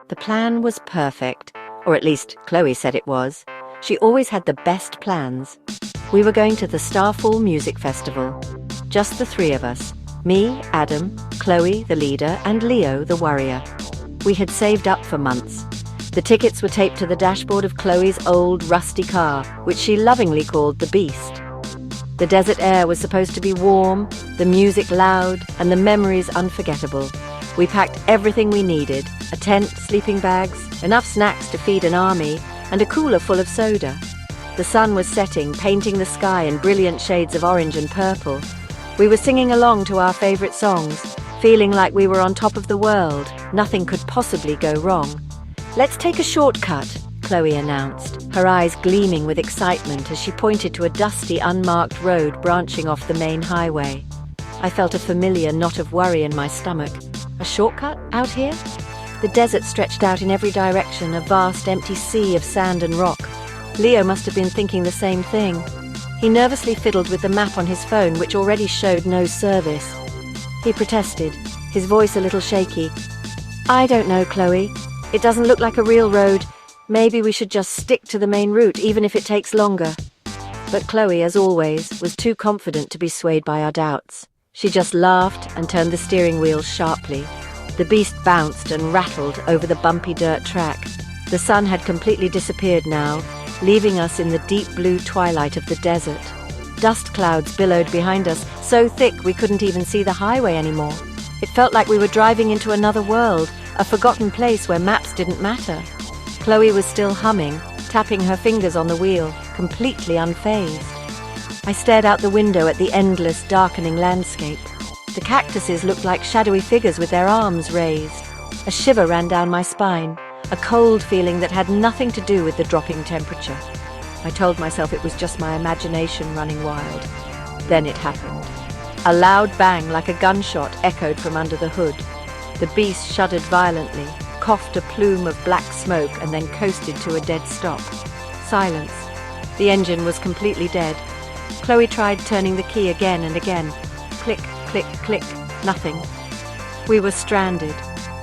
The plan was perfect, or at least Chloe said it was. She always had the best plans. We were going to the Starfall Music Festival. Just the three of us. Me, Adam, Chloe, the leader, and Leo, the warrior. We had saved up for months. The tickets were taped to the dashboard of Chloe's old, rusty car, which she lovingly called the Beast. The desert air was supposed to be warm, the music loud, and the memories unforgettable. We packed everything we needed: a tent, sleeping bags, enough snacks to feed an army, and a cooler full of soda. The sun was setting, painting the sky in brilliant shades of orange and purple. We were singing along to our favorite songs, feeling like we were on top of the world. Nothing could possibly go wrong. "Let's take a shortcut," Chloe announced, her eyes gleaming with excitement as she pointed to a dusty, unmarked road branching off the main highway. I felt a familiar knot of worry in my stomach. A shortcut out here? The desert stretched out in every direction, a vast, empty sea of sand and rock. Leo must have been thinking the same thing. He nervously fiddled with the map on his phone, which already showed no service. He protested, his voice a little shaky. "I don't know, Chloe. It doesn't look like a real road. Maybe we should just stick to the main route, even if it takes longer." But Chloe, as always, was too confident to be swayed by our doubts. She just laughed and turned the steering wheel sharply. The Beast bounced and rattled over the bumpy dirt track. The sun had completely disappeared now, leaving us in the deep blue twilight of the desert. Dust clouds billowed behind us, so thick we couldn't even see the highway anymore. It felt like we were driving into another world, a forgotten place where maps didn't matter. Chloe was still humming, tapping her fingers on the wheel, completely unfazed. I stared out the window at the endless, darkening landscape. The cactuses looked like shadowy figures with their arms raised. A shiver ran down my spine, a cold feeling that had nothing to do with the dropping temperature. I told myself it was just my imagination running wild. Then it happened. A loud bang like a gunshot echoed from under the hood. The Beast shuddered violently, coughed a plume of black smoke, and then coasted to a dead stop. Silence. The engine was completely dead. Chloe tried turning the key again and again. Click, click, click. Nothing. We were stranded,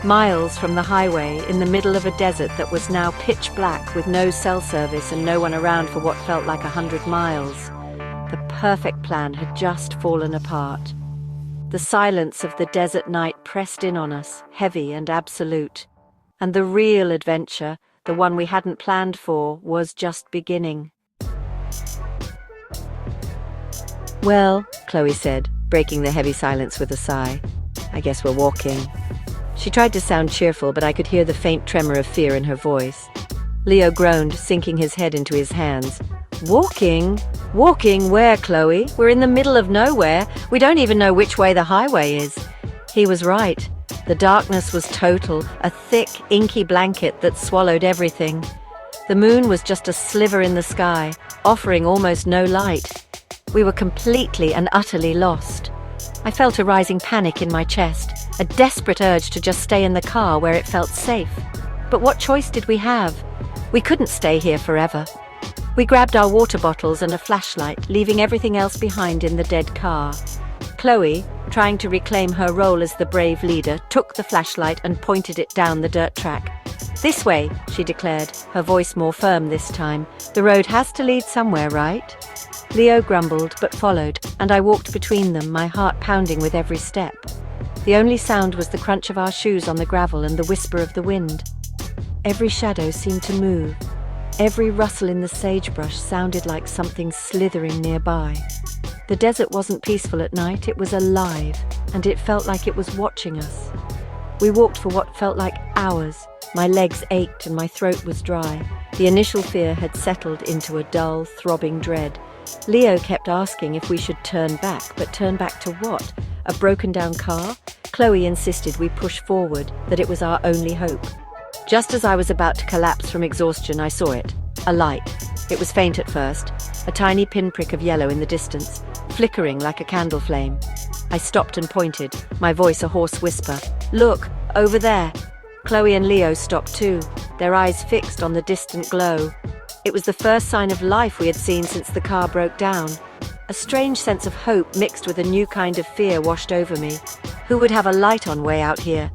miles from the highway, in the middle of a desert that was now pitch black, with no cell service and no one around for what felt like 100 miles. The perfect plan had just fallen apart. The silence of the desert night pressed in on us, heavy and absolute. And the real adventure, the one we hadn't planned for, was just beginning. "Well," Chloe said, breaking the heavy silence with a sigh, "I guess we're walking." She tried to sound cheerful, but I could hear the faint tremor of fear in her voice. Leo groaned, sinking his head into his hands. "Walking? Walking where, Chloe? We're in the middle of nowhere. We don't even know which way the highway is." He was right. The darkness was total, a thick, inky blanket that swallowed everything. The moon was just a sliver in the sky, offering almost no light. We were completely and utterly lost. I felt a rising panic in my chest, a desperate urge to just stay in the car where it felt safe. But what choice did we have? We couldn't stay here forever. We grabbed our water bottles and a flashlight, leaving everything else behind in the dead car. Chloe, trying to reclaim her role as the brave leader, took the flashlight and pointed it down the dirt track. "This way," she declared, her voice more firm this time. "The road has to lead somewhere, right?" Leo grumbled, but followed, and I walked between them, my heart pounding with every step. The only sound was the crunch of our shoes on the gravel and the whisper of the wind. Every shadow seemed to move. Every rustle in the sagebrush sounded like something slithering nearby. The desert wasn't peaceful at night, it was alive, and it felt like it was watching us. We walked for what felt like hours. My legs ached and my throat was dry. The initial fear had settled into a dull, throbbing dread. Leo kept asking if we should turn back, but turn back to what? A broken-down car? Chloe insisted we push forward, that it was our only hope. Just as I was about to collapse from exhaustion, I saw it. A light. It was faint at first, a tiny pinprick of yellow in the distance, flickering like a candle flame. I stopped and pointed, my voice a hoarse whisper. "Look, over there." Chloe and Leo stopped too, their eyes fixed on the distant glow. It was the first sign of life we had seen since the car broke down. A strange sense of hope mixed with a new kind of fear washed over me. Who would have a light on way out here?